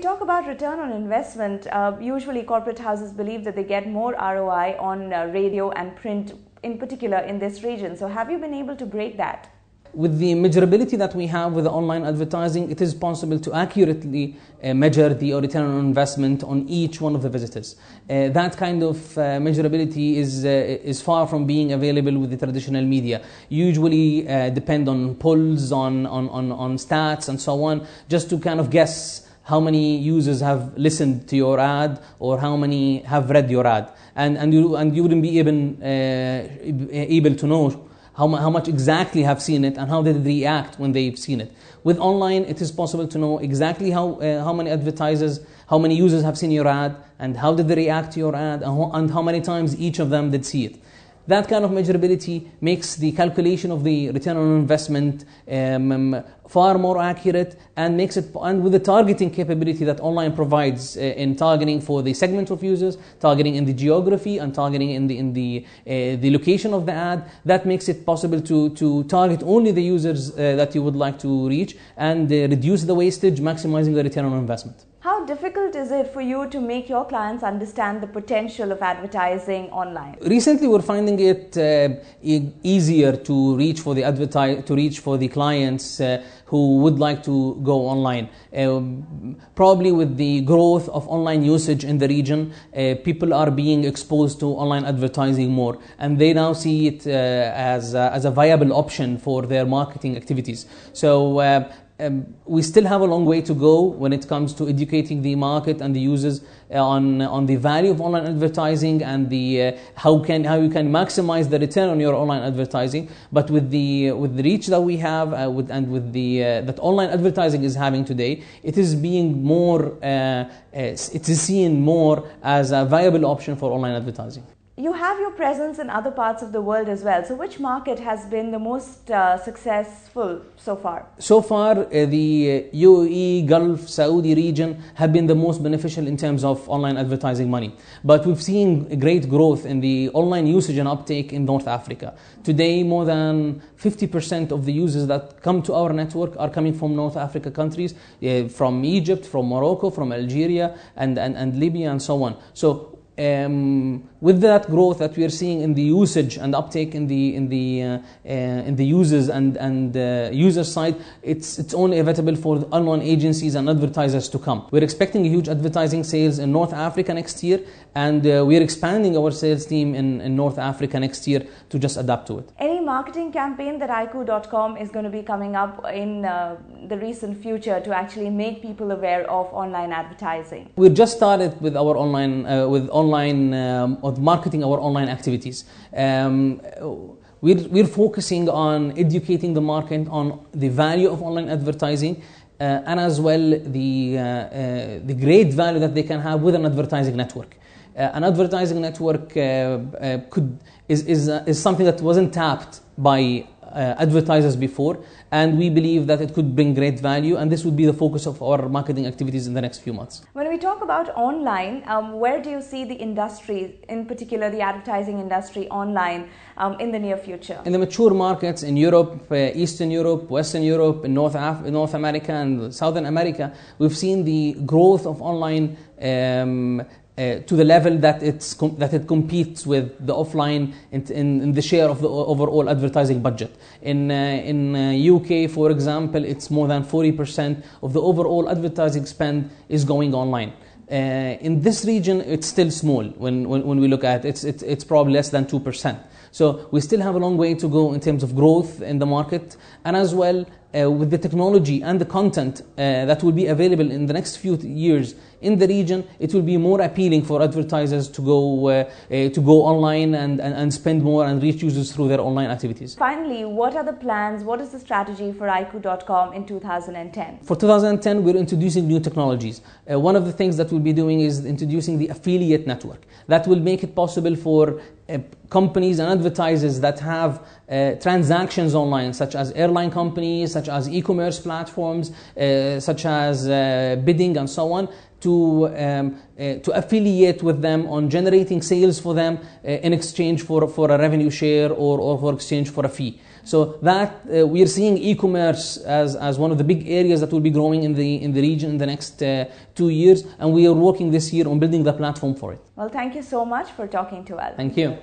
talk about return on investment, usually corporate houses believe that they get more ROI on radio and print, in particular in this region. So have you been able to break that? With the measurability that we have with online advertising, it is possible to accurately measure the return on investment on each one of the visitors. That kind of measurability is far from being available with the traditional media. Usually depend on polls, on stats and so on, just to kind of guess how many users have listened to your ad or how many have read your ad. And you wouldn't be even able to know how much exactly have seen it and how they react when they've seen it. With online, it is possible to know exactly how many advertisers, how many users have seen your ad, and how did they react to your ad, and how many times each of them did see it. That kind of measurability makes the calculation of the return on investment far more accurate, and makes it, and with the targeting capability that online provides in targeting for the segment of users, targeting in the geography, and targeting in the location of the ad, that makes it possible to target only the users that you would like to reach, and reduce the wastage, maximizing the return on investment. How difficult is it for you to make your clients understand the potential of advertising online? Recently, we're finding it easier to reach for the clients who would like to go online. Probably with the growth of online usage in the region, people are being exposed to online advertising more, and they now see it as a viable option for their marketing activities. So we still have a long way to go when it comes to educating the market and the users on the value of online advertising and the how you can maximize the return on your online advertising. But with the reach that we have that online advertising is having today, it is being more it is seen more as a viable option for online advertising. You have your presence in other parts of the world as well. So which market has been the most successful so far? So far, the UAE, Gulf, Saudi region have been the most beneficial in terms of online advertising money. But we've seen great growth in the online usage and uptake in North Africa. Today, more than 50% of the users that come to our network are coming from North Africa countries, from Egypt, from Morocco, from Algeria, and Libya, and so on. So with that growth that we are seeing in the usage and uptake in the users and user side, it's only inevitable for the online agencies and advertisers to come. We're expecting a huge advertising sales in North Africa next year, and we're expanding our sales team in North Africa next year to just adapt to it. Any marketing campaign that Ikoo.com is going to be coming up in the recent future to actually make people aware of online advertising? We've just started with our marketing our online activities. We're focusing on educating the market on the value of online advertising, and as well the great value that they can have with an advertising network. An advertising network is something that wasn't tapped by advertisers before, and we believe that it could bring great value, and this would be the focus of our marketing activities in the next few months. When we talk about online, where do you see the industry, in particular the advertising industry online, in the near future? In the mature markets in Europe, Eastern Europe, Western Europe, in North America and Southern America, we've seen the growth of online to the level that it competes with the offline in the share of the overall advertising budget. In UK, for example, it's more than 40% of the overall advertising spend is going online. In this region, it's still small. When we look at it, it's probably less than 2%. So we still have a long way to go in terms of growth in the market, and as well with the technology and the content that will be available in the next few years in the region, it will be more appealing for advertisers to go online and spend more and reach users through their online activities. Finally, what are the plans? What is the strategy for Ikoo.com in 2010? For 2010, we're introducing new technologies. One of the things that we'll be doing is introducing the affiliate network. That will make it possible for companies and advertisers that have transactions online, such as airline companies, such as e-commerce platforms, such as bidding and so on, to affiliate with them on generating sales for them in exchange for a revenue share or for exchange for a fee. So that we are seeing e-commerce as one of the big areas that will be growing in the region in the next 2 years, and we are working this year on building the platform for it. Well, thank you so much for talking to us. Thank you.